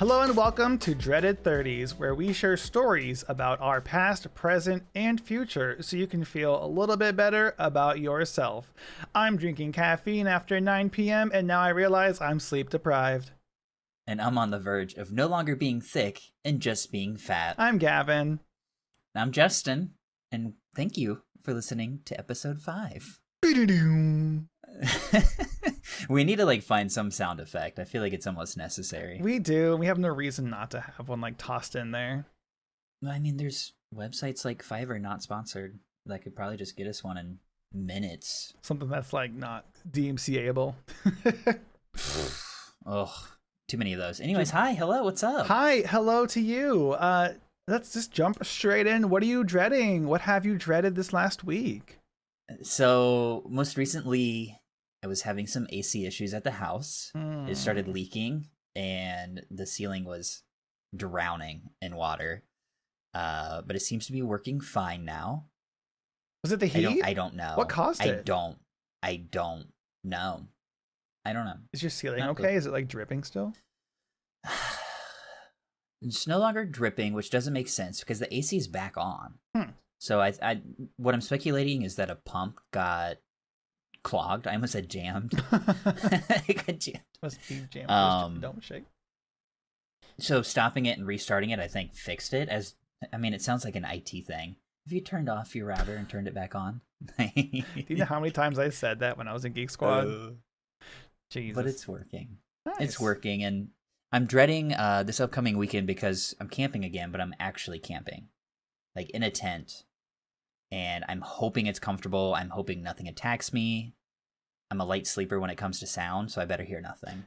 Hello and welcome to Dreaded 30s, where we share stories about our past, present, and future so you can feel a little bit better about yourself. I'm drinking caffeine after 9 p.m. and now I realize I'm sleep deprived. And I'm on the verge of no longer being thick and just being fat. I'm Gavin. I'm Justin, and thank you for listening to episode 5. We need to find some sound effect. I feel like it's almost necessary. We do. We have no reason not to have one tossed in there. I mean, there's websites like Fiverr not sponsored that could probably just get us one in minutes. Something that's not DMCA-able. Ugh, too many of those. Anyways, hi, hello, what's up? Hi, hello to you. Let's just jump straight in. What are you dreading? What have you dreaded this last week? So, most recently, I was having some AC issues at the house. It started leaking, and the ceiling was drowning in water. But it seems to be working fine now. Was it the heat? I don't know. What caused it? I don't know. I don't know. Is your ceiling okay? Is it dripping still? It's no longer dripping, which doesn't make sense because the AC is back on. So I what I'm speculating is that a pump got clogged. I almost said jammed. It got jammed. Must be jammed. Don't shake. So stopping it and restarting it, I think, fixed it. It sounds like an IT thing. Have you turned off your router and turned it back on? Do you know how many times I said that when I was in Geek Squad? Jesus. But it's working. Nice. It's working, and I'm dreading this upcoming weekend because I'm camping again, but I'm actually camping, in a tent. And I'm hoping it's comfortable. I'm hoping nothing attacks me. I'm a light sleeper when it comes to sound, so I better hear nothing.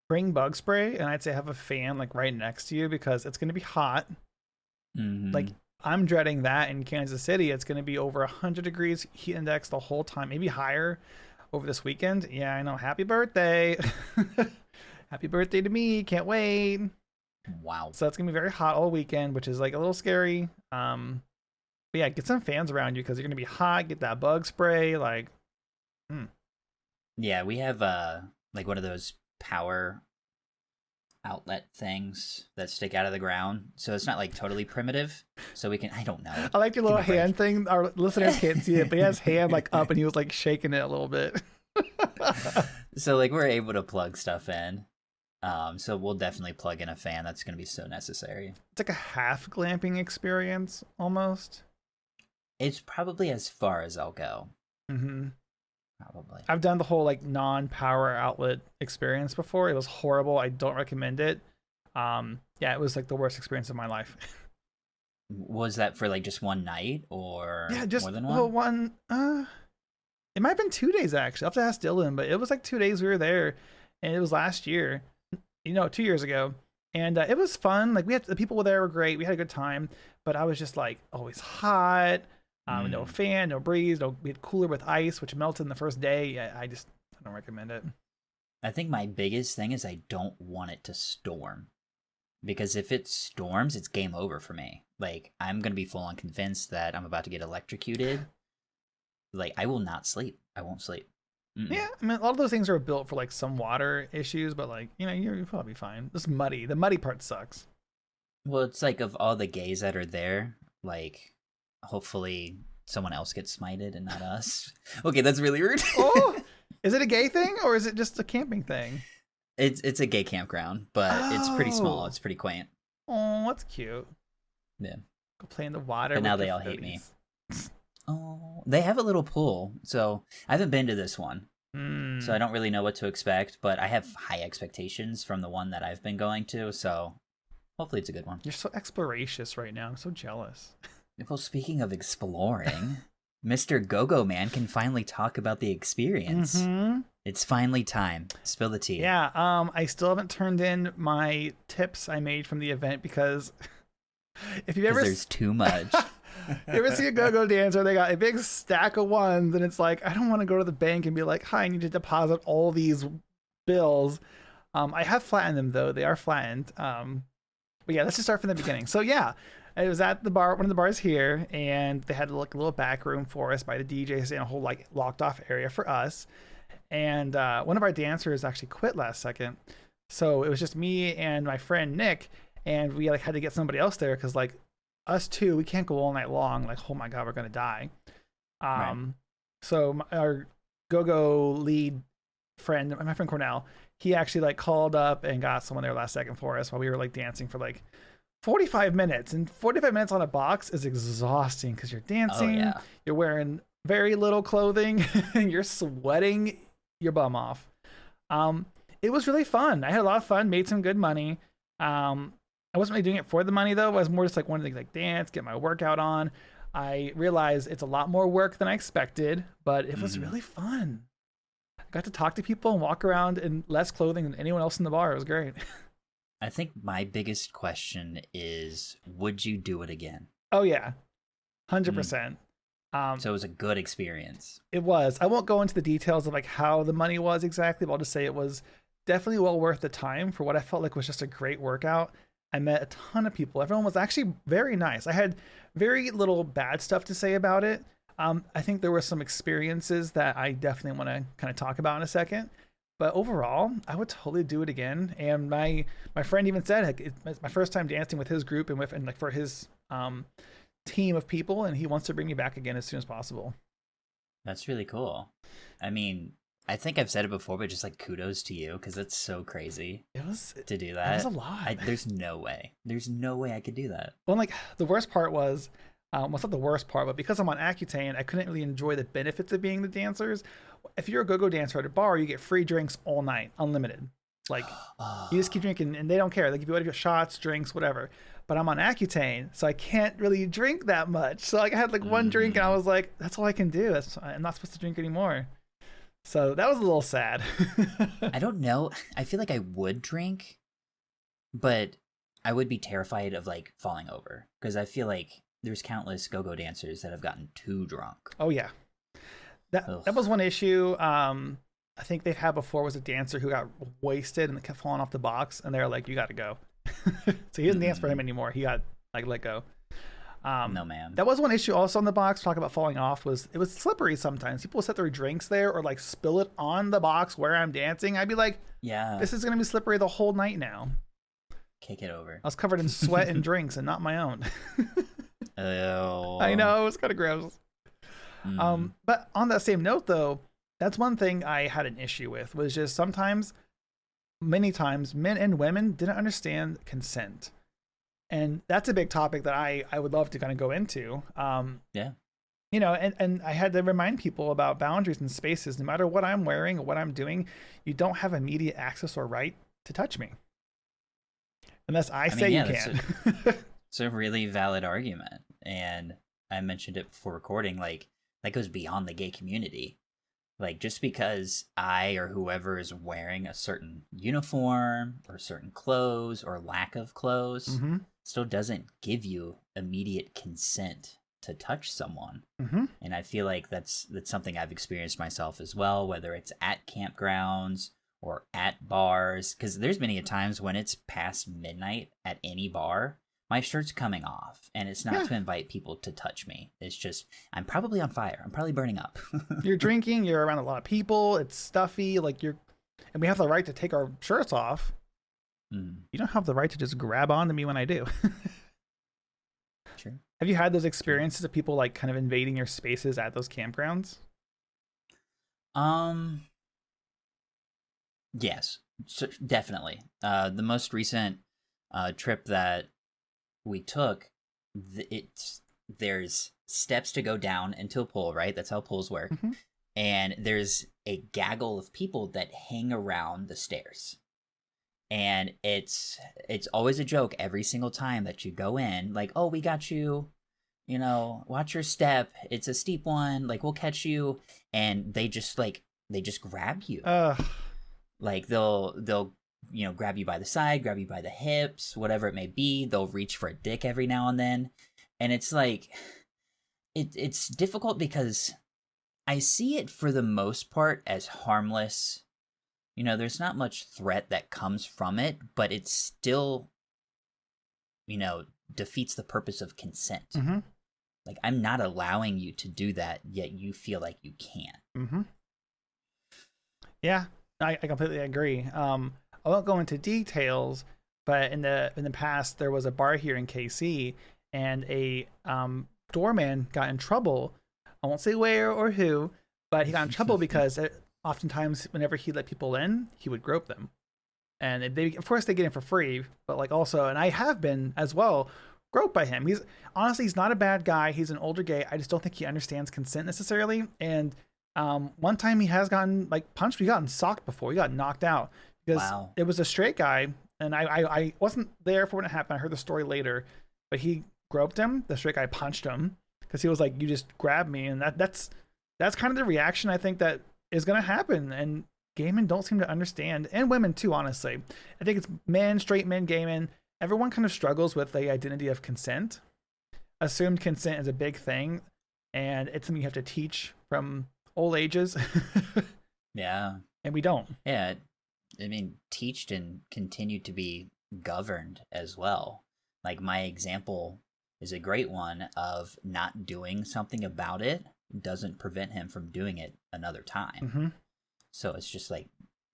Bring bug spray, and I'd say have a fan right next to you because it's going to be hot. Mm-hmm. I'm dreading that in Kansas City. It's going to be over 100 degrees heat index the whole time, maybe higher over this weekend. Yeah, I know. Happy birthday. Happy birthday to me. Can't wait. Wow. So it's going to be very hot all weekend, which is a little scary. But yeah, get some fans around you because you're going to be hot. Get that bug spray. Yeah, we have one of those power outlet things that stick out of the ground. So it's not so totally So we can, I don't know. I like your little hand thing. Our listeners can't see it, but he has hand up and he was shaking it a little bit. So we're able to plug stuff in. So we'll definitely plug in a fan. That's going to be so necessary. It's a half glamping experience almost. It's probably as far as I'll go. Mm-hmm. Probably. I've done the whole non-power outlet experience before. It was horrible. I don't recommend it. Yeah, it was the worst experience of my life. Was that for just one night or just more than one? It might have been 2 days actually. I'll have to ask Dylan, but it was 2 days we were there, and it was last year. 2 years ago, and it was fun. We had the people there were great. We had a good time, but I was just always hot. No fan, no breeze. We had cooler with ice, which melted in the first day. I don't recommend it. I think my biggest thing is I don't want it to storm, because if it storms, it's game over for me. I'm gonna be full on convinced that I'm about to get electrocuted. I will not sleep. I won't sleep. Mm-mm. Yeah, a lot of those things are built for some water issues, but you're probably fine. It's muddy. The muddy part sucks. Well, it's of all the gays that are there, hopefully someone else gets smited and not us. Okay, that's really rude. Oh, is it a gay thing or is it just a camping thing? It's a gay campground, but It's pretty small. It's pretty quaint. Oh, that's cute. Yeah. Go play in the water. But now they all hate me. Oh, they have a little pool, so I haven't been to this one. So I don't really know what to expect, but I have high expectations from the one that I've been going to, so hopefully it's a good one. You're so exploracious right now. I'm so jealous. Well, speaking of exploring, Mr. Go-Go Man can finally talk about the experience. Mm-hmm. It's finally time. Spill the tea. Yeah, I still haven't turned in my tips I made from the event because if you've ever... there's too much. You ever see a go-go dancer? They got a big stack of ones, and it's I don't want to go to the bank and be hi, I need to deposit all these bills. I have flattened them, though. They are flattened. But yeah, let's just start from the beginning. So yeah, it was at the bar, one of the bars here, and they had a little back room for us by the DJs and a whole locked off area for us. And one of our dancers actually quit last second. So it was just me and my friend Nick, and we like had to get somebody else there because like us two, we can't go all night long. Like, oh my god, we're gonna die. Right. So our go-go lead friend, my friend Cornell, he actually like called up and got someone there last second for us while we were like dancing for like 45 minutes. And 45 minutes on a box is exhausting because you're Oh dancing, yeah. you're wearing very little clothing, and you're sweating your bum off. Um, it was really fun. I had a lot of fun, made some good money. I wasn't really doing it for the money though. I was more just like wanting to like dance, get my workout on. I realized it's a lot more work than I expected, but it was really fun. I got to talk to people and walk around in less clothing than anyone else in the bar. It was great. I think my biggest question is, would you do it again? Oh yeah, 100%. So it was a good experience. It was. I won't go into the details of like how the money was exactly, but I'll just say it was definitely well worth the time for what I felt like was just a great workout. I met a ton of people. Everyone was actually very nice. I had very little bad stuff to say about it. I think there were some experiences that I definitely want to kind of talk about in a second. But overall, I would totally do it again. And my friend even said like, it's my first time dancing with his group and like for his team of people, and he wants to bring me back again as soon as possible. That's really cool. I mean, I think I've said it before, but just like kudos to you because it's so crazy to do that. It was a lot. There's no way. There's no way I could do that. Well, like the worst part was, well, it's not the worst part, but because I'm on Accutane, I couldn't really enjoy the benefits of being the dancers. If you're a go-go dancer at a bar, you get free drinks all night, unlimited. Like you just keep drinking, and they don't care. They give you whatever shots, drinks, whatever. But I'm on Accutane, so I can't really drink that much. So like I had like one drink, and I was like, that's all I can do. I'm not supposed to drink anymore. So that was a little sad. I don't know. I feel like I would drink, but I would be terrified of like falling over because I feel like there's countless go-go dancers that have gotten too drunk. Oh yeah, that was one issue. I think they've had before was a dancer who got wasted and kept falling off the box, and they're like, "You got to go." So he doesn't dance for him anymore. He got like let go. No man. That was one issue also on the box. Talk about falling off was it was slippery sometimes. People set their drinks there or like spill it on the box where I'm dancing. I'd be like, yeah, this is gonna be slippery the whole night now. Kick it over. I was covered in sweat and drinks and not my own. Oh. I know, it was kind of gross. But on that same note though, that's one thing I had an issue with was just sometimes, many times, men and women didn't understand consent. And that's a big topic that I would love to kind of go into. Yeah. You know, and I had to remind people about boundaries and spaces. No matter what I'm wearing or what I'm doing, you don't have immediate access or right to touch me. Unless I say you can. It's a really valid argument. And I mentioned it before recording, like, that goes beyond the gay community. Like, just because I or whoever is wearing a certain uniform or certain clothes or lack of clothes still doesn't give you immediate consent to touch someone. And I feel like that's something I've experienced myself as well, whether it's at campgrounds or at bars, because there's many a times when it's past midnight at any bar, my shirt's coming off, and it's not to invite people to touch me. It's just, I'm probably on fire. I'm probably burning up. You're drinking, you're around a lot of people, it's stuffy, like and we have the right to take our shirts off. You don't have the right to just grab onto me when I do. True. Have you had those experiences of people like kind of invading your spaces at those campgrounds? Yes, so definitely. The most recent trip that we took, there's steps to go down into a pool, right? That's how pools work. And there's a gaggle of people that hang around the stairs. And it's always a joke every single time that you go in, like, oh, we got you, you know, watch your step. It's a steep one. Like, we'll catch you. And they just grab you. Like they'll, you know, grab you by the side, grab you by the hips, whatever it may be. They'll reach for a dick every now and then. And it's like, it's difficult because I see it for the most part as harmless. You know, there's not much threat that comes from it, but it still, you know, defeats the purpose of consent. Like, I'm not allowing you to do that, yet you feel like you can. Yeah, I completely agree. I won't go into details, but in the past there was a bar here in KC, and a doorman got in trouble. I won't say where or who, but he got in trouble because oftentimes whenever he let people in, he would grope them, and they of course they get in for free, but like also, and I have been as well groped by him. He's honestly, he's not a bad guy. He's an older gay. I just don't think he understands consent necessarily. And one time he has gotten like punched. He gotten socked before. He got knocked out because Wow. it was a straight guy, and I wasn't there for when it happened. I heard the story later, but he groped him. The straight guy punched him because he was like, "You just grabbed me," and that's kind of the reaction I think that is going to happen. And gay men don't seem to understand, and women too. Honestly, I think it's men, straight men, gay men. Everyone kind of struggles with the identity of consent. Assumed consent is a big thing, and it's something you have to teach from old ages. Yeah. And we don't. Yeah. I mean, teached and continued to be governed as well. Like, my example is a great one of not doing something about it doesn't prevent him from doing it another time. Mm-hmm. So it's just like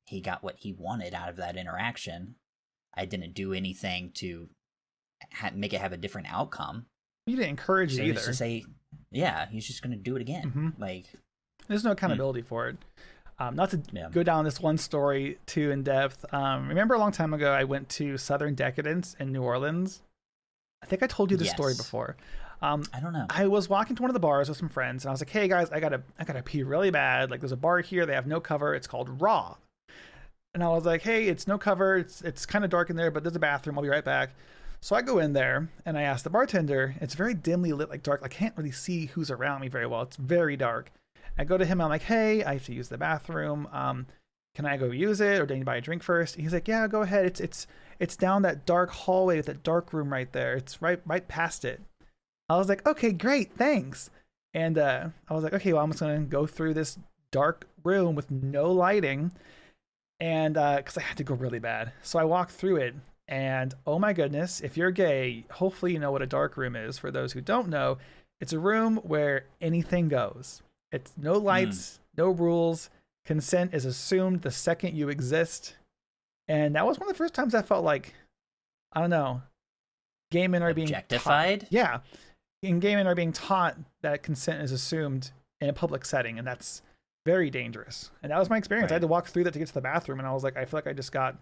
he got what he wanted out of that interaction. I didn't do anything to make it have a different outcome. You didn't encourage So it he either. was to say, yeah, he's just going to do it again. Mm-hmm. Like, There's no accountability for it. Not to Yeah. go down this one story too in depth. Remember a long time ago, I went to Southern Decadence in New Orleans. I think I told you this story Yes. before. I don't know. I was walking to one of the bars with some friends, and I was like, "Hey guys, I gotta pee really bad. Like, there's a bar here. They have no cover. It's called Raw." And I was like, "Hey, it's no cover. It's kind of dark in there, but there's a bathroom. I'll be right back." So I go in there and I ask the bartender. It's very dimly lit, like dark. I can't really see who's around me very well. It's very dark. I go to him. I'm like, "Hey, I have to use the bathroom. Can I go use it, or do I need to buy a drink first?" He's like, "Yeah, go ahead. It's down that dark hallway with that dark room right there. It's right past it." I was like, "Okay, great, thanks." And I was like, "Okay, well, I'm just gonna go through this dark room with no lighting," and because I had to go really bad, so I walked through it. And oh my goodness, if you're gay, hopefully you know what a dark room is. For those who don't know, it's a room where anything goes. It's no lights, no rules. Consent is assumed the second you exist. And that was one of the first times I felt like, I don't know, gay men are being Objectified? yeah. And gay men are being taught that consent is assumed in a public setting, and that's very dangerous. And that was my experience. I had to walk through that to get to the bathroom, and I was like, I feel like I just got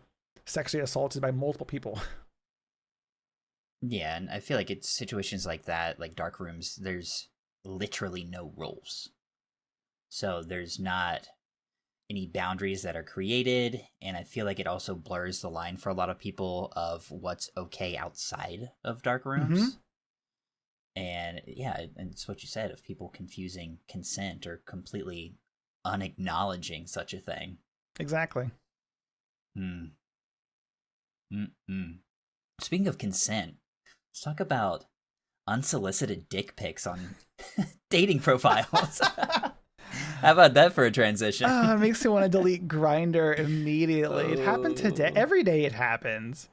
sexually assaulted by multiple people. Yeah, and I feel like it's situations like that, like dark rooms, there's literally no rules. So there's not any boundaries that are created, and I feel like it also blurs the line for a lot of people of what's okay outside of dark rooms. And yeah, and it's what you said of people confusing consent or completely unacknowledging such a thing. Exactly. Speaking of consent, let's talk about unsolicited dick pics on dating profiles. How about that for a transition? It makes me want to delete Grinder immediately. It happened today. Every day it happens.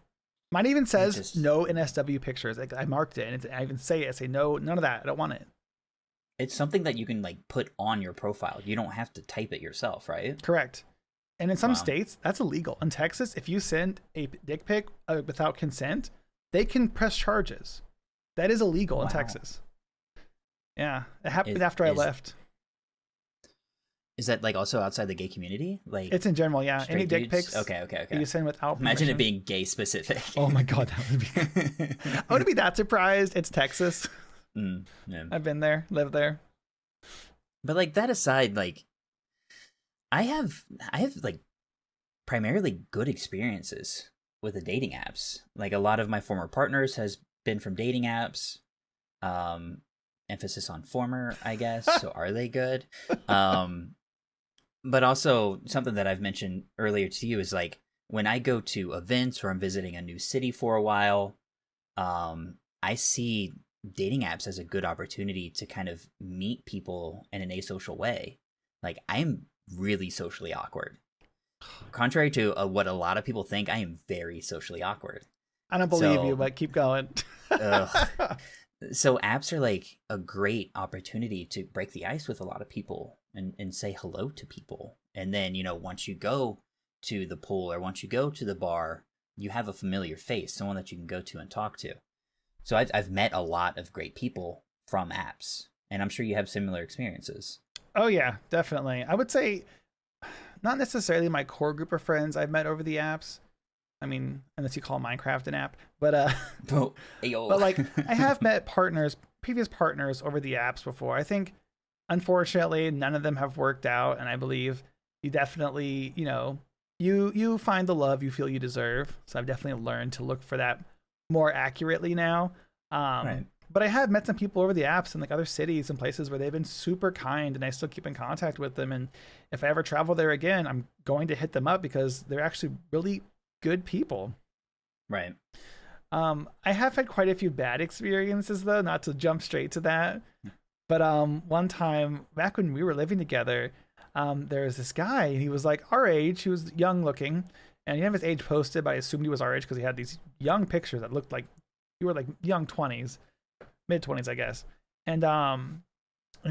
Mine even says no NSW pictures. Like, I marked it, and I even say it. I say no, none of that. I don't want it. It's something that you can like put on your profile. You don't have to type it yourself, right? Correct. And in some states, that's illegal. In Texas, if you send a dick pic without consent, they can press charges. That is illegal in Texas. Yeah, it happened after I left. Is that like also outside the gay community? Like, it's in general, yeah. Any dick dudes? pics? Okay. You send without permission. Imagine it being gay specific. Oh my god, that would be. I wouldn't be that surprised. It's Texas. Yeah. I've been there, lived there. But like that aside, like I have like primarily good experiences with the dating apps. Like a lot of my former partners has been from dating apps. Emphasis on former, I guess. So are they good? But also something that I've mentioned earlier to you is like when I go to events or I'm visiting a new city for a while, I see dating apps as a good opportunity to kind of meet people in an asocial way. Like I'm really socially awkward. Contrary to what a lot of people think, I am very socially awkward. I don't believe you, but keep going. So apps are like a great opportunity to break the ice with a lot of people and say hello to people. And then, you know, once you go to the pool or once you go to the bar, you have a familiar face, someone that you can go to and talk to. So I've met a lot of great people from apps, and I'm sure you have similar experiences. Oh yeah, definitely. I would say not necessarily my core group of friends I've met over the apps. I mean, unless you call Minecraft an app, but Oh, but like I have met previous partners over the apps before. I think unfortunately none of them have worked out, and I believe you definitely, you find the love you feel you deserve. So I've definitely learned to look for that more accurately now. Right. But I have met some people over the apps in like other cities and places where they've been super kind, and I still keep in contact with them. And if I ever travel there again, I'm going to hit them up because they're actually really good people. Right. I have had quite a few bad experiences though, not to jump straight to that. But one time back when we were living together, there was this guy, and he was like our age. He was young looking, and he didn't have his age posted, but I assumed he was our age because he had these young pictures that looked like you were like young 20s, mid 20s, I guess. And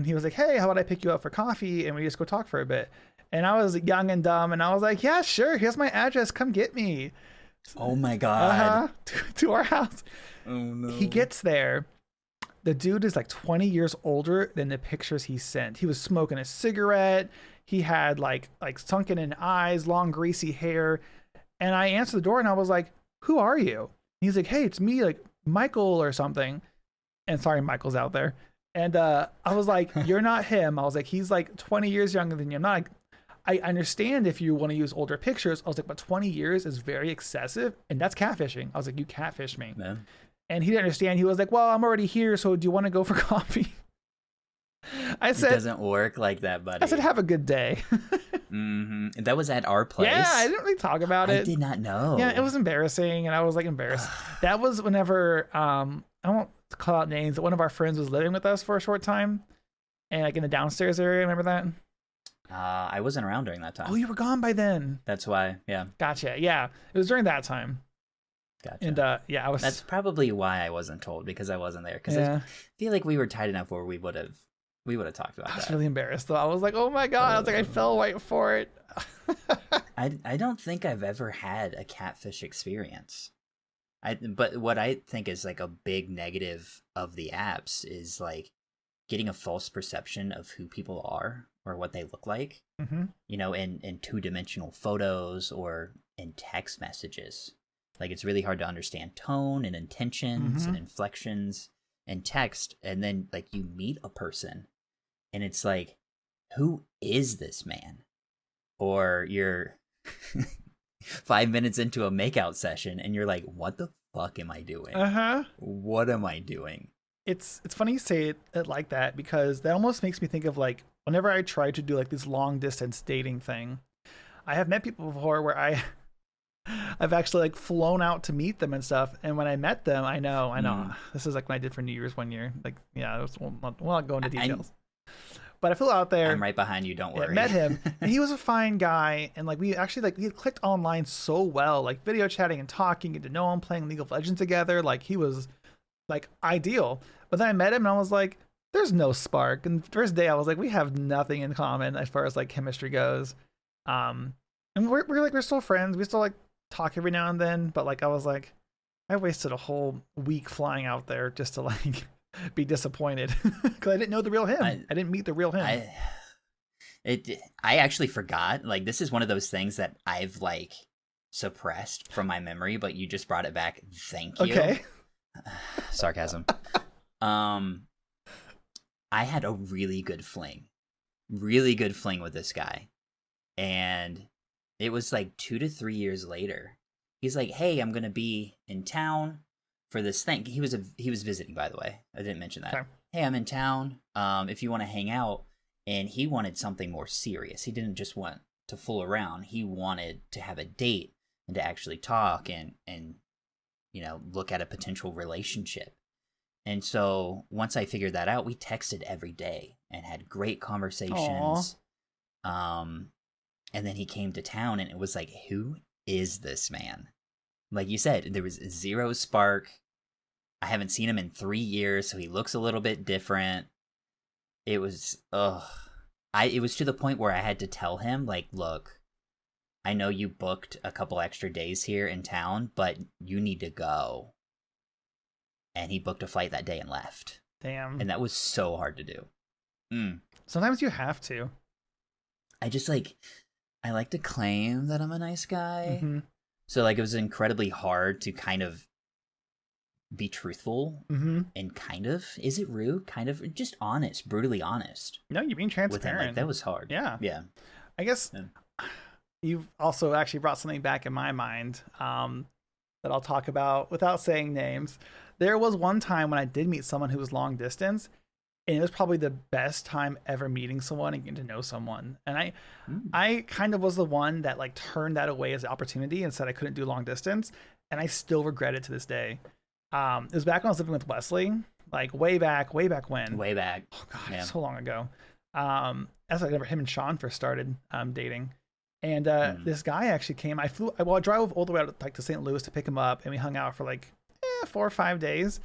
he was like, "Hey, how about I pick you up for coffee and we just go talk for a bit?" And I was young and dumb, and I was like, "Yeah, sure. Here's my address. Come get me." Oh my God. To our house. Oh no. He gets there. The dude is like 20 years older than the pictures he sent. He was smoking a cigarette. He had like sunken in eyes, long greasy hair. And I answered the door and I was like, "Who are you?" And he's like, "Hey, it's me, like Michael or something." And sorry, Michael's out there. And I was like, "You're not him." I was like, "He's like 20 years younger than you." I'm not like, I understand if you want to use older pictures. I was like, but 20 years is very excessive. And that's catfishing. I was like, "You catfish me." Man. And he didn't understand. He was like, "Well, I'm already here, so do you want to go for coffee?" I said, "It doesn't work like that, buddy." I said, "Have a good day." Mm-hmm. That was at our place. Yeah, I didn't really talk about it. I did not know. Yeah, it was embarrassing, and I was like embarrassed. That was whenever I won't call out names, but one of our friends was living with us for a short time, and like in the downstairs area. Remember that? I wasn't around during that time. Oh, you were gone by then. That's why. Yeah. Gotcha. Yeah, it was during that time. Gotcha. And yeah, I was. That's probably why I wasn't told, because I wasn't there. Because Yeah. I feel like we were tight enough where we would have talked about I was that. really embarrassed though. I was like, "Oh my god!" I was like, I fell right for it. I don't think I've ever had a catfish experience. But what I think is like a big negative of the apps is like getting a false perception of who people are or what they look like. Mm-hmm. In two-dimensional photos or in text messages. Like it's really hard to understand tone and intentions and inflections in text, and then like you meet a person and it's like, who is this man? Or you're 5 minutes into a makeout session and you're like, what the fuck am I doing? What am I doing? It's funny you say it like that, because that almost makes me think of like whenever I try to do like this long distance dating thing. I have met people before where I've actually like flown out to meet them and stuff, and when I met them, I know this is like what I did for New Year's one year. Like, yeah, we'll not go into details. But I flew out there. I'm right behind you. Don't worry. Met him, and he was a fine guy. And like we actually like we had clicked online so well, like video chatting and talking, get to know him, playing League of Legends together. Like he was like ideal. But then I met him, and I was like, "There's no spark." And the first day, I was like, "We have nothing in common as far as like chemistry goes." And we're still friends. We still like talk every now and then. But like I was like, I wasted a whole week flying out there just to like be disappointed because I didn't know the real him. I didn't meet the real him. I actually forgot. Like this is one of those things that I've like suppressed from my memory, but you just brought it back. Thank you. Okay. Sarcasm. I had a really good fling with this guy, and it was like 2 to 3 years later. He's like, "Hey, I'm gonna be in town for this thing." He was visiting, by the way. I didn't mention that. Okay. "Hey, I'm in town. If you want to hang out." And he wanted something more serious. He didn't just want to fool around. He wanted to have a date and to actually talk and look at a potential relationship. And so once I figured that out, we texted every day and had great conversations. And then he came to town, and it was like, who is this man? Like you said, there was zero spark. I haven't seen him in 3 years, so he looks a little bit different. It was, it was to the point where I had to tell him, like, look, I know you booked a couple extra days here in town, but you need to go. And he booked a flight that day and left. Damn. And that was so hard to do. Sometimes you have to. I just I like to claim that I'm a nice guy. Mm-hmm. So like it was incredibly hard to kind of be truthful and kind of, is it rude? Kind of just honest, brutally honest. No, you're being With him. transparent. Like that was hard. Yeah. Yeah. I guess you've also actually brought something back in my mind that I'll talk about without saying names. There was one time when I did meet someone who was long distance, and it was probably the best time ever meeting someone and getting to know someone. And I kind of was the one that like turned that away as an opportunity and said I couldn't do long distance, and I still regret it to this day. It was back when I was living with Wesley, like way back when. Way back. Oh god, so long ago. As I remember, him and Sean first started dating, and this guy actually came. I drove all the way out to St. Louis to pick him up, and we hung out for like 4 or 5 days,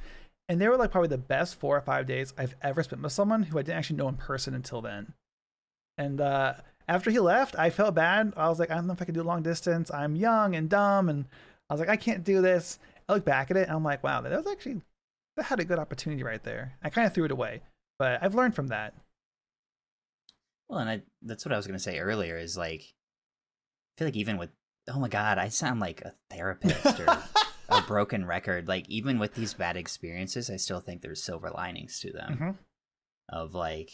and they were like probably the best 4 or 5 days I've ever spent with someone who I didn't actually know in person until then. And after he left, I felt bad. I was like, I don't know if I can do long distance. I'm young and dumb, and I was like, I can't do this. I look back at it, and I'm like, wow, that had a good opportunity right there. I kind of threw it away, but I've learned from that. Well, and that's what I was going to say earlier is like, I feel like even with, oh my God, I sound like a therapist or a broken record. Like even with these bad experiences, I still think there's silver linings to them of like,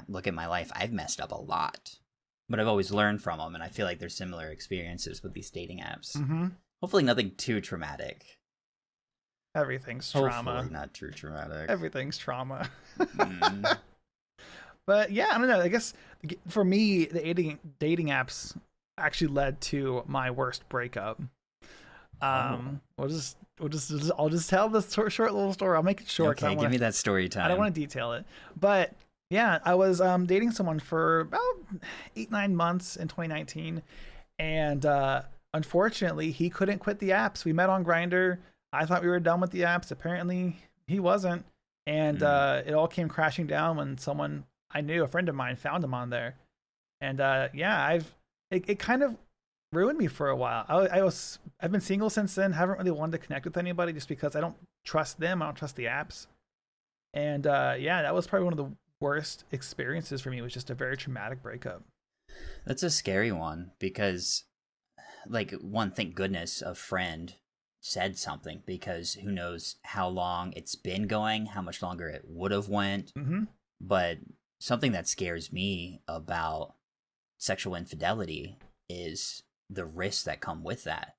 look at my life. I've messed up a lot, but I've always learned from them. And I feel like there's similar experiences with these dating apps. Hopefully nothing too traumatic. Everything's trauma. Hopefully not too traumatic. Everything's trauma. But yeah, I don't know. I guess for me, the dating apps actually led to my worst breakup. I'll just tell this short little story. I'll make it short. Okay, give me that story time. I don't want to detail it, but yeah, I was dating someone for about 8-9 months in 2019, and unfortunately, he couldn't quit the apps. We met on Grindr. I thought we were done with the apps. Apparently, he wasn't, and it all came crashing down when someone I knew, a friend of mine, found him on there. And yeah, it kind of ruined me for a while. I've been single since then. Haven't really wanted to connect with anybody just because I don't trust them. I don't trust the apps. And yeah, that was probably one of the worst experiences for me. It was just a very traumatic breakup. That's a scary one because, like, thank goodness a friend said something, because who knows how long it's been going, how much longer it would have went. But something that scares me about sexual infidelity is the risks that come with that.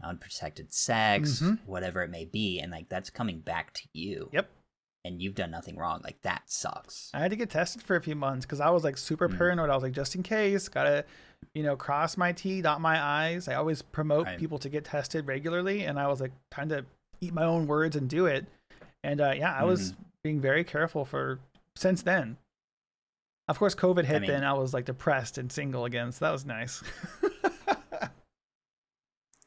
Unprotected sex, whatever it may be, and like that's coming back to you. Yep. And you've done nothing wrong. Like that sucks. I had to get tested for a few months because I was like super paranoid. I was like, just in case, gotta, cross my T, dot my I's. I always promote people to get tested regularly, and I was like trying to eat my own words and do it. And yeah, I was being very careful since then. Of course, COVID hit, then I was like depressed and single again, so that was nice.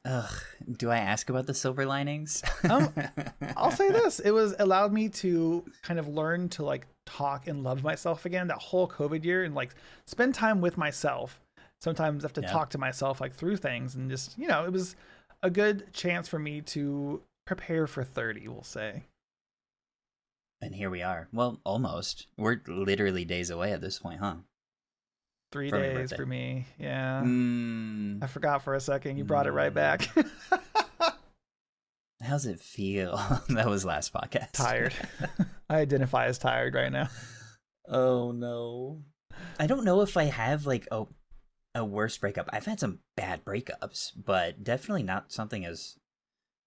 Ugh. Do I ask about the silver linings? I'll say this. It allowed me to kind of learn to like talk and love myself again that whole COVID year, and like spend time with myself. Sometimes I have to talk to myself like through things, and just, it was a good chance for me to prepare for 30, we'll say. And here we are. Well, almost. We're literally days away at this point, huh? 3 days for me. Yeah. I forgot for a second. You brought it right back. How's it feel? That was last podcast. Tired. I identify as tired right now. Oh, no. I don't know if I have like a worse breakup. I've had some bad breakups, but definitely not something as...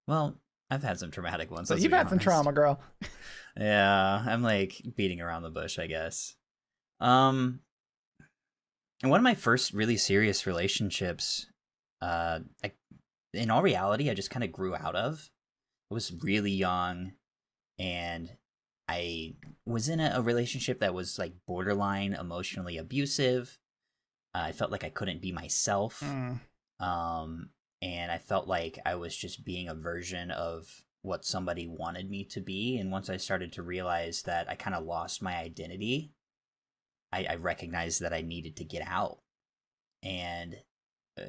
Well, I've had some traumatic ones. So you've had some trauma, girl. Yeah, I'm like beating around the bush, I guess. And one of my first really serious relationships, in all reality, I just kind of grew out of. I was really young, and I was in a relationship that was like borderline emotionally abusive. I felt like I couldn't be myself. And I felt like I was just being a version of what somebody wanted me to be. And once I started to realize that I kind of lost my identity, I recognized that I needed to get out. And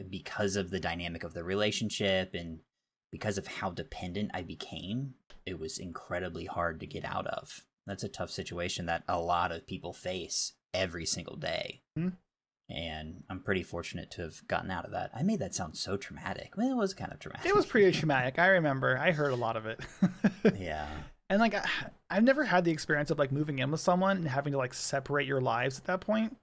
because of the dynamic of the relationship and because of how dependent I became, it was incredibly hard to get out of. That's a tough situation that a lot of people face every single day. Mm-hmm. And I'm pretty fortunate to have gotten out of that. I made that sound so traumatic. Well, it was kind of traumatic. It was pretty traumatic. I remember. I heard a lot of it. Yeah. And like, I've never had the experience of like moving in with someone and having to like separate your lives at that point.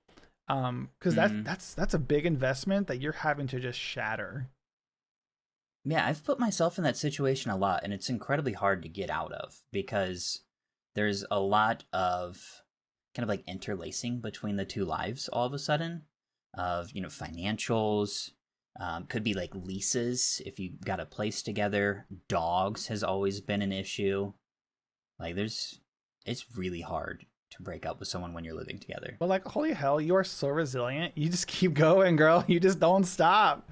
Because that's a big investment that you're having to just shatter. Yeah, I've put myself in that situation a lot, and it's incredibly hard to get out of because there's a lot of kind of like interlacing between the two lives all of a sudden of, you know, financials, could be like leases if you got a place together. Dogs has always been an issue. Like it's really hard to break up with someone when you're living together. But like, holy hell, you are so resilient. You just keep going, girl. You just don't stop.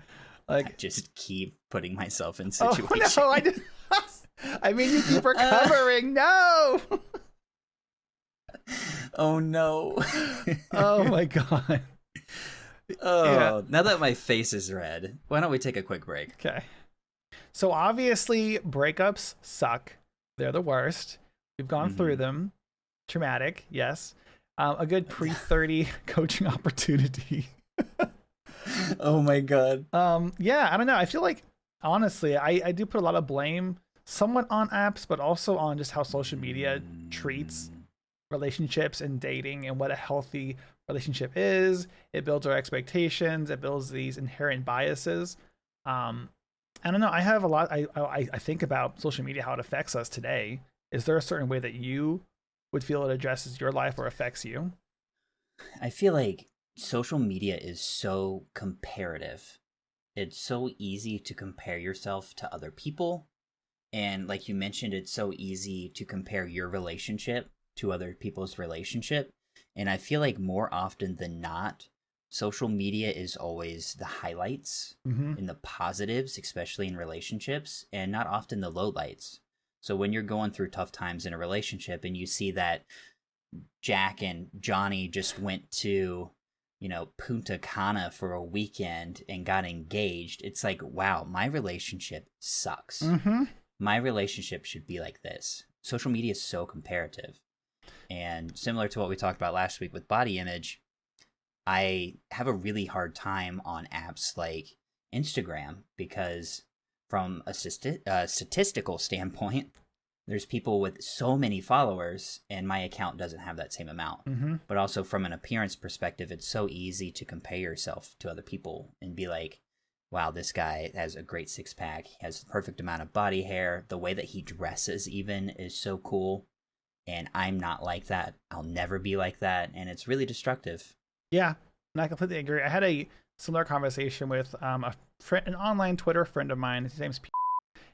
Like, I just keep putting myself in situations. Oh no, I mean, you keep recovering. No. Oh no. Oh my god. Oh, yeah. Now that my face is red, why don't we take a quick break? Okay. So obviously, breakups suck. They're the worst. We've gone through them. Traumatic, yes. A good pre-30 coaching opportunity. Oh my god. Yeah, I don't know. I feel like, honestly, I do put a lot of blame somewhat on apps, but also on just how social media treats relationships and dating and what a healthy relationship is. It builds our expectations. It builds these inherent biases. I don't know. I have a lot. I think about social media, how it affects us today. Is there a certain way that you would feel it addresses your life or affects you? I feel like social media is so comparative. It's so easy to compare yourself to other people. And like you mentioned, it's so easy to compare your relationship to other people's relationship. And I feel like more often than not, social media is always the highlights and the positives, especially in relationships, and not often the lowlights. So when you're going through tough times in a relationship and you see that Jack and Johnny just went to, you know, Punta Cana for a weekend and got engaged, it's like, wow, my relationship sucks. My relationship should be like this. Social media is so comparative. And similar to what we talked about last week with body image, I have a really hard time on apps like Instagram because from a statistical standpoint, there's people with so many followers and my account doesn't have that same amount. But also from an appearance perspective, it's so easy to compare yourself to other people and be like, wow, this guy has a great six pack. He has the perfect amount of body hair. The way that he dresses even is so cool. And I'm not like that. I'll never be like that. And it's really destructive. Yeah, and I completely agree. I had a similar conversation with an online Twitter friend of mine. His name's P.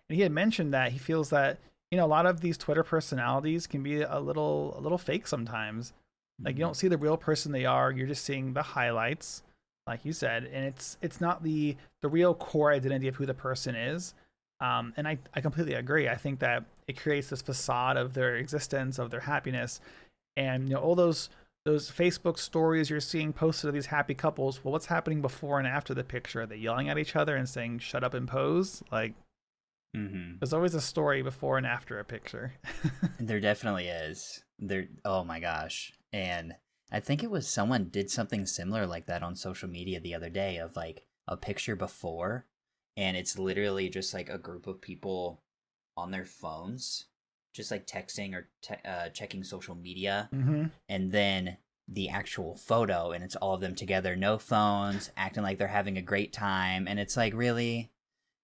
And he had mentioned that he feels that, you know, a lot of these Twitter personalities can be a little fake sometimes. Like, you don't see the real person they are. You're just seeing the highlights, like you said. And it's not the real core identity of who the person is. And I completely agree. I think that it creates this facade of their existence, of their happiness. And, you know, all those Facebook stories you're seeing posted of these happy couples, well, what's happening before and after the picture? Are they yelling at each other and saying, shut up and pose? Like, there's always a story before and after a picture. There definitely is. Oh my gosh. And I think it was someone did something similar like that on social media the other day of like a picture before. And it's literally just like a group of people on their phones, just like texting or checking social media. And then the actual photo, and it's all of them together, no phones, acting like they're having a great time. And it's like, really?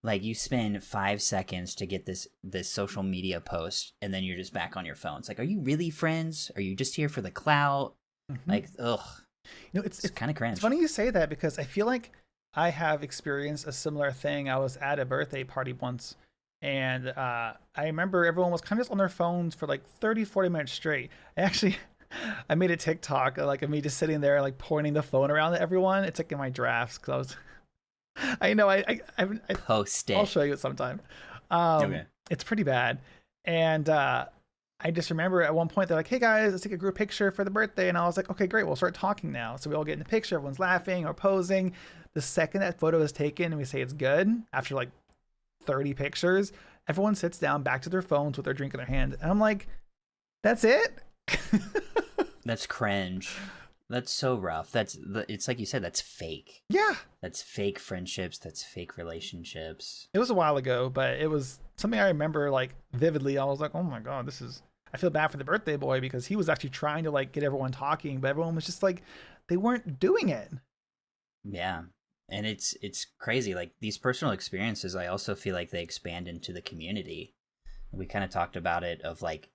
Like, you spend 5 seconds to get this social media post, and then you're just back on your phone. It's like, are you really friends? Are you just here for the clout? Like, ugh. You know, it's kind of cringe. It's funny you say that because I feel like I have experienced a similar thing. I was at a birthday party once, and I remember everyone was kind of just on their phones for like 30, 40 minutes straight. I made a TikTok like of me just sitting there like pointing the phone around at everyone. It's like in my drafts because I was... I know I post it. I'll show you it sometime. Okay. It's pretty bad. And I just remember at one point they're like, hey guys, let's take a group picture for the birthday. And I was like, okay, great, we'll start talking now. So we all get in the picture, everyone's laughing or posing. the second that photo is taken and we say it's good, after like 30 pictures, everyone sits down back to their phones with their drink in their hand. And I'm like, that's it? That's cringe. That's so rough. It's like you said, that's fake. Yeah. That's fake friendships. That's fake relationships. It was a while ago, but it was something I remember like vividly. I was like, oh my God, I feel bad for the birthday boy because he was actually trying to like get everyone talking, but everyone was just like, they weren't doing it. Yeah. And it's crazy. Like these personal experiences, I also feel like they expand into the community. We kind of talked about it of like,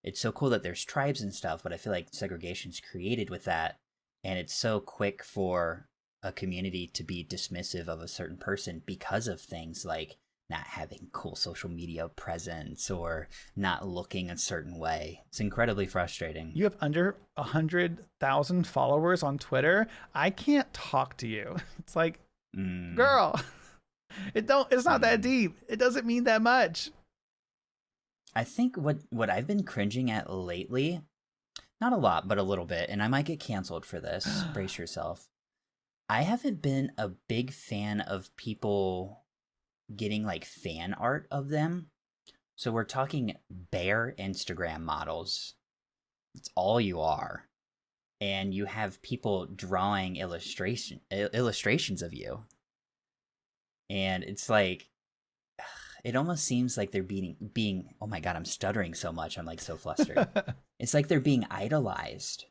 it's so cool that there's tribes and stuff, but I feel like segregation's created with that. And it's so quick for a community to be dismissive of a certain person because of things like not having cool social media presence or not looking a certain way. It's incredibly frustrating. You have under 100,000 followers on Twitter. I can't talk to you. It's like, girl, it's not that deep. It doesn't mean that much. I think what I've been cringing at lately, not a lot, but a little bit, and I might get canceled for this, brace yourself. I haven't been a big fan of people getting like fan art of them. So we're talking bare Instagram models. It's all you are. And you have people drawing illustrations of you. And it's like, it almost seems like they're being, oh my God, I'm stuttering so much. I'm like so flustered. It's like they're being idolized.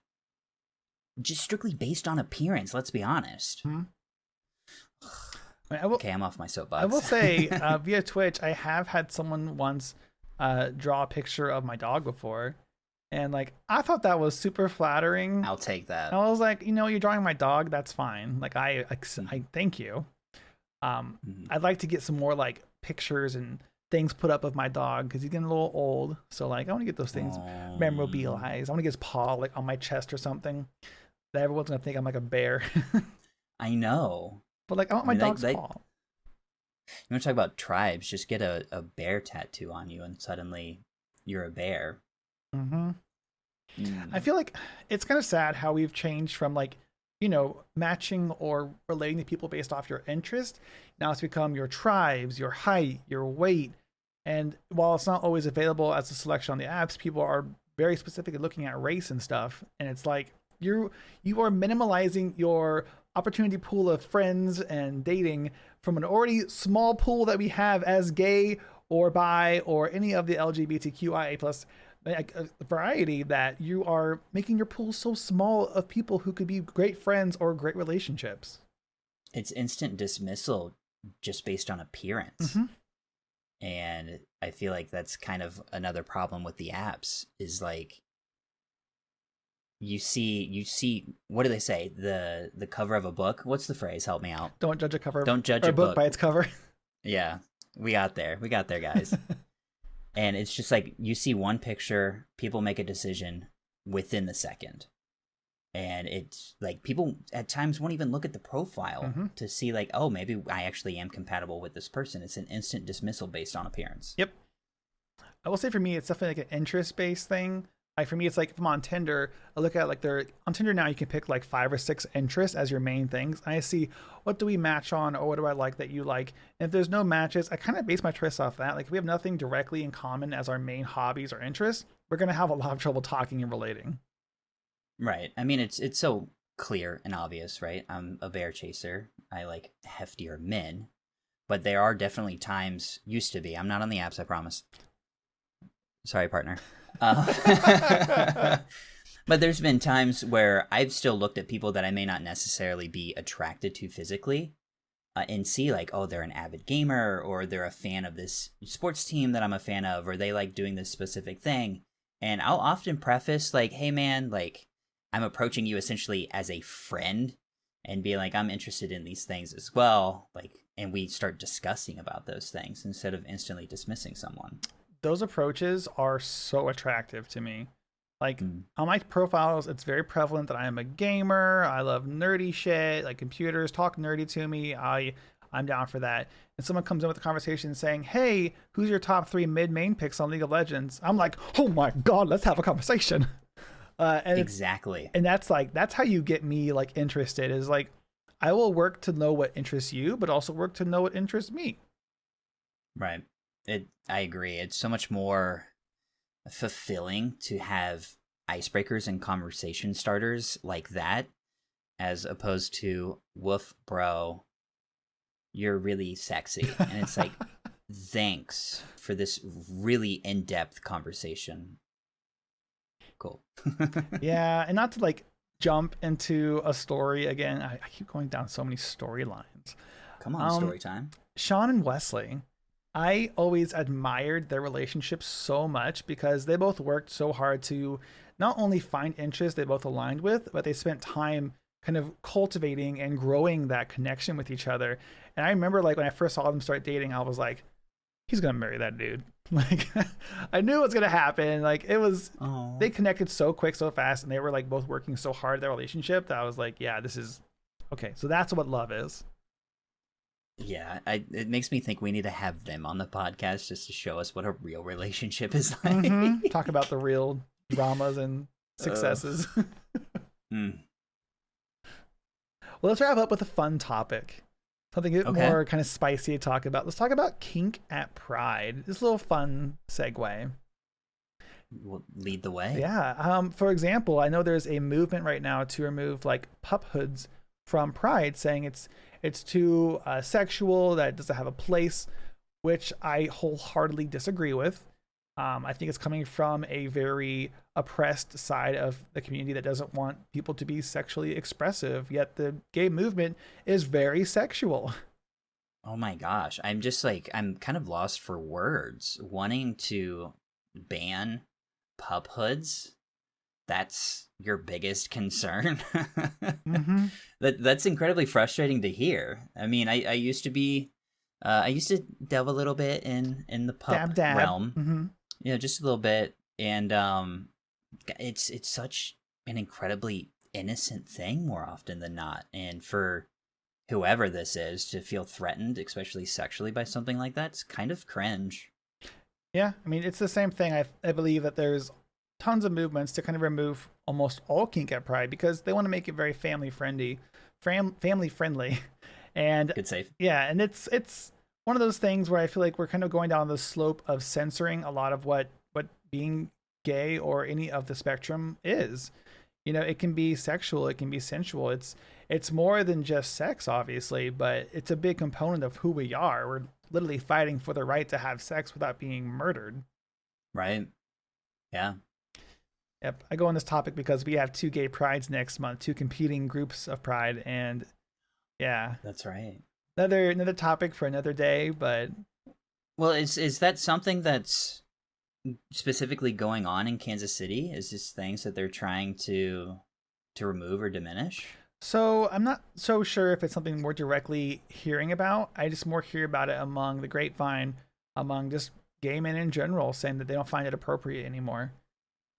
Just strictly based on appearance, let's be honest. Okay, I'm off my soapbox. I will say, via Twitch, I have had someone once draw a picture of my dog before. And like, I thought that was super flattering. I'll take that. I was like, you're drawing my dog. That's fine. Like, I thank you. I'd like to get some more like pictures and things put up of my dog because he's getting a little old. So like, I want to get those things memorialized. I want to get his paw like on my chest or something that everyone's gonna think I'm like a bear. I know. But like, I want my dog's paw. You want to talk about tribes? Just get a bear tattoo on you, and suddenly you're a bear. I feel like it's kind of sad how we've changed from like, matching or relating to people based off your interest. Now it's become your tribes, your height, your weight. And while it's not always available as a selection on the apps, people are very specifically looking at race and stuff. And it's like you are minimalizing your opportunity pool of friends and dating from an already small pool that we have as gay or bi or any of the LGBTQIA plus variety, that you are making your pool so small of people who could be great friends or great relationships. It's instant dismissal just based on appearance. And I feel like that's kind of another problem with the apps is like, you see, what do they say? The cover of a book. What's the phrase? Help me out. Don't judge a cover. Don't judge a book by its cover. Yeah, we got there, guys. And it's just like, you see one picture, people make a decision within the second. And it's like, people at times won't even look at the profile to see like, oh, maybe I actually am compatible with this person. It's an instant dismissal based on appearance. Yep. I will say for me, it's definitely like an interest-based thing. Like for me, it's like if I'm on Tinder, I look at like on Tinder now, you can pick like 5 or 6 interests as your main things. And I see what do we match on or what do I like that you like. And if there's no matches, I kind of base my choice off that. Like if we have nothing directly in common as our main hobbies or interests, we're going to have a lot of trouble talking and relating. Right. I mean, it's so clear and obvious, right? I'm a bear chaser. I like heftier men. But there are definitely times, used to be, I'm not on the apps, I promise. Sorry, partner. But there's been times where I've still looked at people that I may not necessarily be attracted to physically and see like, oh, they're an avid gamer or they're a fan of this sports team that I'm a fan of, or they like doing this specific thing. And I'll often preface like, hey man, like I'm approaching you essentially as a friend and be like, I'm interested in these things as well. Like, and we start discussing about those things instead of instantly dismissing someone. Those approaches are so attractive to me. Like on my profiles, it's very prevalent that I am a gamer. I love nerdy shit, like computers, talk nerdy to me. I'm down for that. And someone comes in with a conversation saying, hey, who's your top 3 mid-main picks on League of Legends? I'm like, oh my God, let's have a conversation. And exactly. And that's how you get me like interested, is like, I will work to know what interests you, but also work to know what interests me. Right. I agree. It's so much more fulfilling to have icebreakers and conversation starters like that, as opposed to woof, bro, you're really sexy. And it's like, thanks for this really in-depth conversation. Cool. Yeah, and not to like jump into a story again. I keep going down so many storylines. Come on, story time. Sean and Wesley, I always admired their relationship so much because they both worked so hard to not only find interests they both aligned with, but they spent time kind of cultivating and growing that connection with each other. And I remember like when I first saw them start dating, I was like, he's gonna marry that dude. Like I knew it was gonna happen. Like it was, they connected so quick, so fast, and they were like both working so hard at their relationship that I was like, yeah, this is okay. So that's what love is. Yeah, it makes me think we need to have them on the podcast just to show us what a real relationship is like. Talk about the real dramas and successes. Mm. Well, let's wrap up with a fun topic. Something a bit more kind of spicy to talk about. Let's talk about kink at Pride. This little fun segue. We'll lead the way. Yeah. For example, I know there's a movement right now to remove like pup hoods from Pride, saying it's too sexual, that it doesn't have a place, which I wholeheartedly disagree with. I think it's coming from a very oppressed side of the community that doesn't want people to be sexually expressive, yet the gay movement is very sexual. Oh my gosh. I'm just like, I'm kind of lost for words. Wanting to ban pup hoods, that's your biggest concern. That's incredibly frustrating to hear. I mean, I used to be, I used to delve a little bit in the pup realm. You know, just a little bit, and it's such an incredibly innocent thing more often than not, and for whoever this is to feel threatened, especially sexually, by something like that, it's kind of cringe. Yeah, I mean, it's the same thing. I believe that there's tons of movements to kind of remove almost all kink at Pride because they want to make it very family friendly, and good save. Yeah, and it's one of those things where I feel like we're kind of going down the slope of censoring a lot of what being gay or any of the spectrum is. You know, it can be sexual, it can be sensual. It's more than just sex, obviously, but it's a big component of who we are. We're literally fighting for the right to have sex without being murdered. Right. Yeah. Yep. I go on this topic because we have 2 gay prides next month, 2 competing groups of pride, and yeah. That's right. Another topic for another day, but well, is that something that's specifically going on in Kansas City? Is this things that they're trying to remove or diminish? So I'm not so sure if it's something we're directly hearing about. I just more hear about it among the grapevine, among just gay men in general, saying that they don't find it appropriate anymore.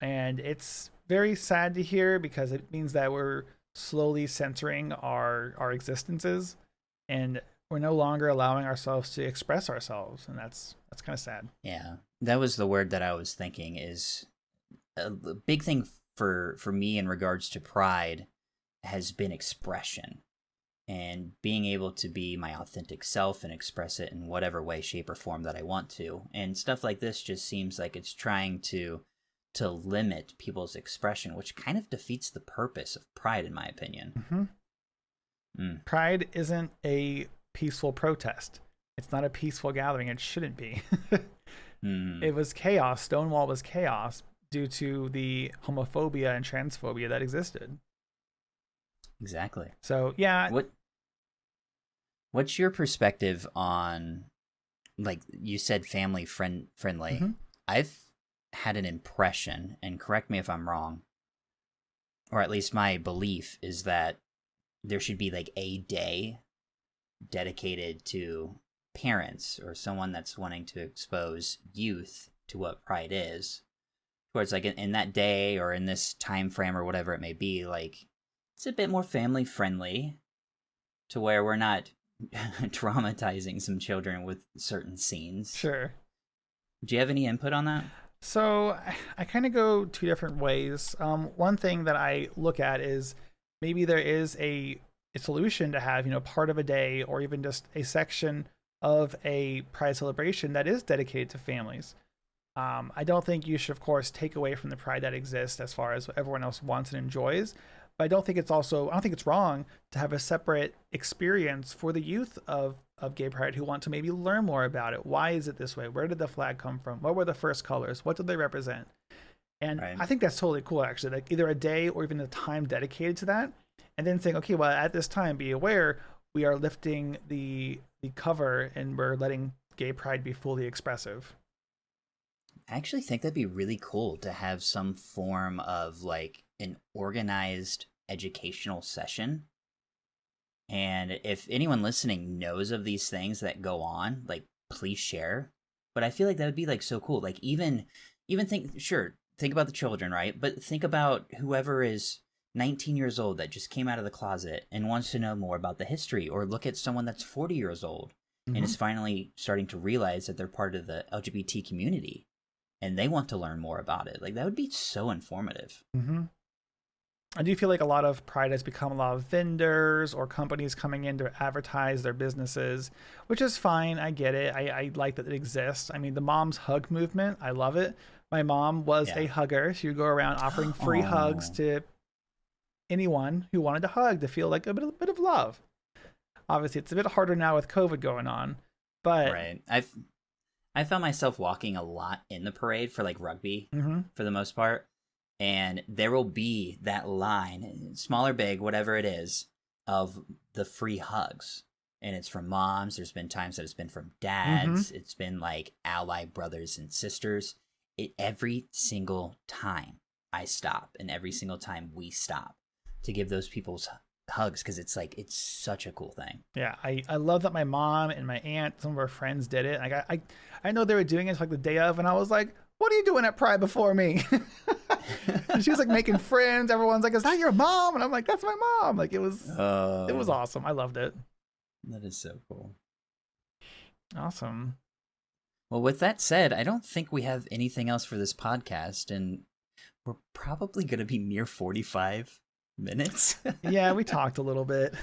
And it's very sad to hear because it means that we're slowly censoring our existences, and we're no longer allowing ourselves to express ourselves, and that's kind of sad. Yeah, that was the word that I was thinking. Is a big thing for me in regards to pride has been expression, and being able to be my authentic self and express it in whatever way, shape, or form that I want to. And stuff like this just seems like it's trying to limit people's expression, which kind of defeats the purpose of pride, in my opinion. Pride isn't a peaceful protest. It's not a peaceful gathering. It shouldn't be. It was chaos. Stonewall was chaos due to the homophobia and transphobia that existed. Exactly. So yeah. What's your perspective on, like you said, family friendly? I've had an impression, and correct me if I'm wrong, or at least my belief is that there should be like a day dedicated to parents or someone that's wanting to expose youth to what pride is, where it's like in that day or in this time frame or whatever it may be, like it's a bit more family friendly to where we're not traumatizing some children with certain scenes. Sure. Do you have any input on that? So I kind of go 2 different ways. One thing that I look at is maybe there is a solution to have, part of a day or even just a section of a Pride celebration that is dedicated to families. I don't think you should, of course, take away from the pride that exists as far as what everyone else wants and enjoys. But I don't think it's wrong to have a separate experience for the youth of gay pride who want to maybe learn more about it. Why is it this way? Where did the flag come from? What were the first colors? What did they represent? And right. I think that's totally cool, actually, like either a day or even a time dedicated to that. And then saying, okay, well, at this time, be aware we are lifting the cover and we're letting gay pride be fully expressive. I actually think that'd be really cool to have some form of like an organized educational session. And if anyone listening knows of these things that go on, like please share. But I feel like that would be like so cool. Like even think about the children, right? But think about whoever is 19 years old that just came out of the closet and wants to know more about the history, or look at someone that's 40 years old and is finally starting to realize that they're part of the LGBT community. And they want to learn more about it. Like, that would be so informative. Mm-hmm. I do feel like a lot of Pride has become a lot of vendors or companies coming in to advertise their businesses, which is fine. I get it. I like that it exists. I mean, the mom's hug movement, I love it. My mom was a hugger. She would go around offering free hugs to anyone who wanted to hug, to feel like a bit of love. Obviously, it's a bit harder now with COVID going on, but... Right. I found myself walking a lot in the parade for like rugby for the most part. And there will be that line, small or big, whatever it is, of the free hugs. And it's from moms. There's been times that it's been from dads. It's been like ally brothers and sisters. Every single time I stop and every single time we stop to give those people's hugs, because it's such a cool thing. Yeah, I love that my mom and my aunt, some of our friends did it. I know they were doing it like the day of, and I was like, what are you doing at Pride before me? And she was like making friends. Everyone's like, is that your mom? And I'm like, that's my mom. Like, it was awesome. I loved it. That is so cool. Awesome. Well, with that said, I don't think we have anything else for this podcast, and we're probably going to be near 45 minutes. Yeah, we talked a little bit.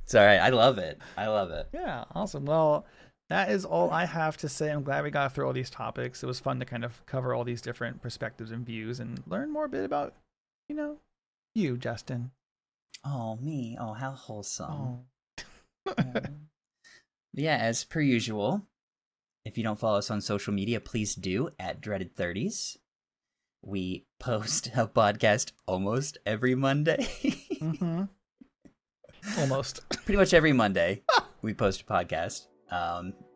It's all right. I love it. Yeah, awesome. Well, that is all I have to say. I'm glad we got through all these topics. It was fun to kind of cover all these different perspectives and views and learn more a bit about, you, Justin. Oh, me. Oh, how wholesome. Oh. Yeah, as per usual, if you don't follow us on social media, please do at Dreaded30s. We post a podcast almost every Monday. Almost. Pretty much every Monday we post a podcast.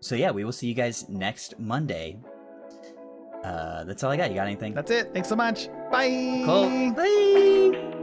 So yeah, we will see you guys next Monday. That's all I got. You got anything? That's it. Thanks so much. Bye. Cool. Bye.